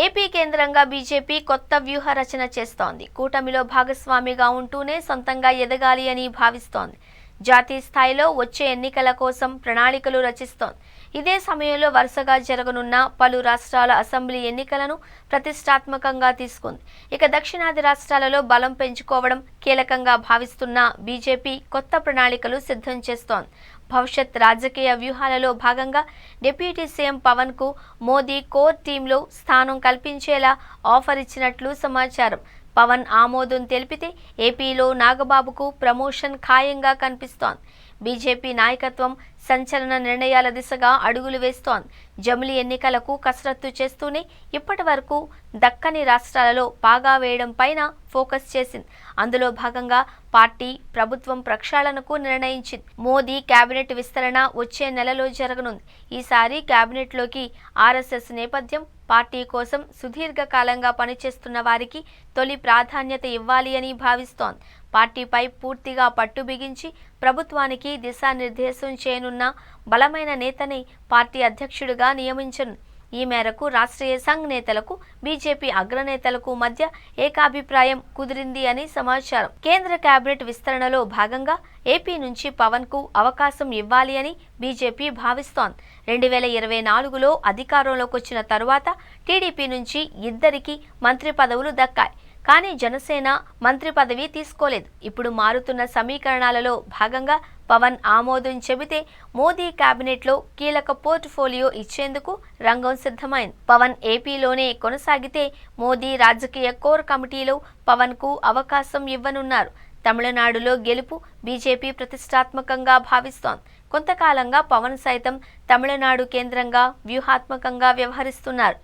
AP కేంద్రంగా BJP కొత్త వ్యూహ రచన చేస్తోంది. కూటమిలో భాగస్వామిగా ఉంటూనే సొంతంగా ఎదగాలి అని భావిస్తోంది. జాతీయ స్థాయిలో వచ్చే ఎన్నికల కోసం ప్రణాళికలు రచిస్తోంది. ఇదే సమయంలో వరుసగా జరగనున్న పలు రాష్ట్రాల అసెంబ్లీ ఎన్నికలను ప్రతిష్టాత్మకంగా తీసుకుంది. ఇక దక్షిణాది రాష్ట్రాలలో బలం పెంచుకోవడం కీలకంగా భావిస్తున్న బీజేపీ కొత్త ప్రణాళికలు సిద్ధం చేస్తోంది. భవిష్యత్ రాజకీయ వ్యూహాలలో భాగంగా డిప్యూటీ సీఎం పవన్ కు మోదీ కోర్ టీంలో స్థానం కల్పించేలా ఆఫర్ ఇచ్చినట్లు సమాచారం. పవన్ ఆమోదం తెలిపితే ఏపీలో నాగబాబుకు ప్రమోషన్ ఖాయంగా కనిపిస్తోంది. బీజేపీ నాయకత్వం సంచలన నిర్ణయాల దిశగా అడుగులు వేస్తోంది. జమిలీ ఎన్నికలకు కసరత్తు చేస్తూనే ఇప్పటి వరకు దక్కని రాష్ట్రాలలో పాగా వేయడం పైన ఫోకస్ చేసింది. అందులో భాగంగా పార్టీ ప్రభుత్వం ప్రక్షాళనకు నిర్ణయించింది. మోదీ కేబినెట్ విస్తరణ వచ్చే నెలలో జరగనుంది. ఈసారి కేబినెట్లోకి ఆర్ఎస్ఎస్ నేపథ్యం, పార్టీ కోసం సుదీర్ఘకాలంగా పనిచేస్తున్న వారికి తొలి ప్రాధాన్యత ఇవ్వాలి అని భావిస్తోంది. పార్టీపై పూర్తిగా పట్టు బిగించి ప్రభుత్వానికి దిశానిర్దేశం చేయనున్న బలమైన నేతని పార్టీ అధ్యక్షుడిగా నియమించను. ఈ మేరకు రాష్ట్రీయ సంఘ్ నేతలకు, బీజేపీ అగ్రనేతలకు మధ్య ఏకాభిప్రాయం కుదిరింది అని సమాచారం. కేంద్ర కేబినెట్ విస్తరణలో భాగంగా ఏపీ నుంచి పవన్ కు అవకాశం ఇవ్వాలి అని బీజేపీ భావిస్తోంది. 2024లో అధికారంలోకి వచ్చిన తరువాత టీడీపీ నుంచి ఇద్దరికి మంత్రి పదవులు దక్కాయి. కానీ జనసేన మంత్రి పదవి తీసుకోలేదు. ఇప్పుడు మారుతున్న సమీకరణాలలో భాగంగా పవన్ ఆమోదం చెబితే మోదీ కేబినెట్లో కీలక పోర్ట్ఫోలియో ఇచ్చేందుకు రంగం సిద్ధమైంది. పవన్ ఏపీలోనే కొనసాగితే మోదీ రాజకీయ కోర్ కమిటీలో పవన్ కు అవకాశం ఇవ్వనున్నారు. తమిళనాడులో గెలుపు బీజేపీ ప్రతిష్టాత్మకంగా భావిస్తోంది. కొంతకాలంగా పవన్ సైతం తమిళనాడు కేంద్రంగా వ్యూహాత్మకంగా వ్యవహరిస్తున్నారు.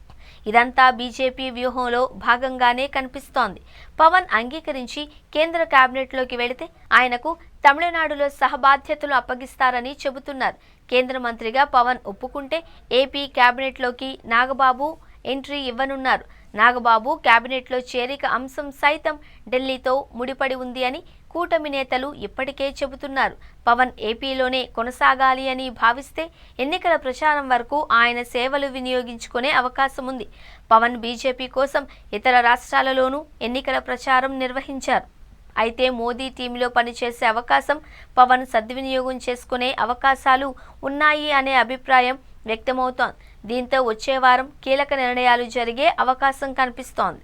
ఇదంతా బీజేపీ వ్యూహంలో భాగంగానే కనిపిస్తోంది. పవన్ అంగీకరించి కేంద్ర కేబినెట్లోకి వెళితే ఆయనకు తమిళనాడులో సహబాధ్యతలు అప్పగిస్తారని చెబుతున్నారు. కేంద్ర మంత్రిగా పవన్ ఒప్పుకుంటే ఏపీ కేబినెట్లోకి నాగబాబు ఎంట్రీ ఇవ్వనున్నారు. నాగబాబు కేబినెట్లో చేరిక అంశం సైతం ఢిల్లీతో ముడిపడి ఉంది అని కూటమి నేతలు ఇప్పటికే చెబుతున్నారు. పవన్ ఏపీలోనే కొనసాగాలి అని భావిస్తే ఎన్నికల ప్రచారం వరకు ఆయన సేవలు వినియోగించుకునే అవకాశం ఉంది. పవన్ బీజేపీ కోసం ఇతర రాష్ట్రాలలోనూ ఎన్నికల ప్రచారం నిర్వహించారు. అయితే మోదీ టీంలో పనిచేసే అవకాశం పవన్ సద్వినియోగం చేసుకునే అవకాశాలు ఉన్నాయి అనే అభిప్రాయం వ్యక్తమవుతోంది. దీంతో వచ్చే వారం కీలక నిర్ణయాలు జరిగే అవకాశం కనిపిస్తోంది.